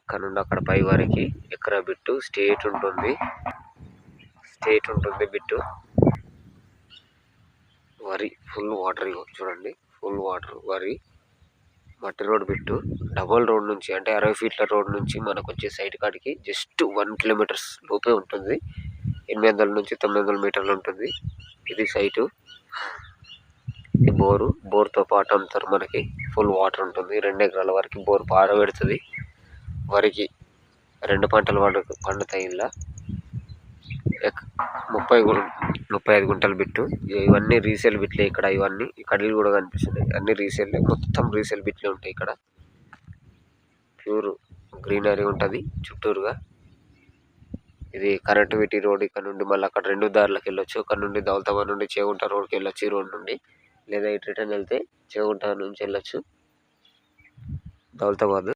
ఇక్కడ నుండి అక్కడ పై వరకు ఎకరా బిట్టు స్ట్రేట్ ఉంటుంది. బిట్టు వరి ఫుల్ వాటర్ చూడండి. ఫుల్ వాటర్ వరి మట్టి రోడ్ బిట్టు. డబల్ రోడ్ నుంచి అంటే 60 ఫీట్ల రోడ్ నుంచి మనకు వచ్చే సైడ్ కాడికి జస్ట్ 1 కిలోమీటర్స్ లోపే ఉంటుంది. 800 నుంచి 900 మీటర్లు ఉంటుంది. ఇది సైటు. ఇది బోర్తో పాటు అమ్ముతారు. మనకి ఫుల్ వాటర్ ఉంటుంది. 2 ఎకరాల వరకు బోర్ పారబెడుతుంది. వరికి 2 పంటలు పండుతాయి. ఇలా 35 గుంటల బిట్టు. ఇవన్నీ రీసేల్ బిట్లే. ఇక్కడ ఇవన్నీ ఈ కడ్డీలు కూడా కనిపిస్తున్నాయి. అన్ని రీసేల్, మొత్తం రీసేల్ బిట్లే ఉంటాయి. ఇక్కడ ప్యూర్ గ్రీనరీ ఉంటుంది చుట్టూరుగా. ఇది కనెక్టివిటీ రోడ్. ఇక్కడ నుండి మళ్ళీ అక్కడ 2 దారులకు వెళ్ళొచ్చు. అక్కడ నుండి దౌలతాబాద్ నుండి చేగుంట రోడ్కి వెళ్ళొచ్చు. ఈ రోడ్ నుండి లేదా ఇటు రిటర్న్ వెళ్తే చేగుంట నుంచి వెళ్ళొచ్చు దౌలతాబాద్.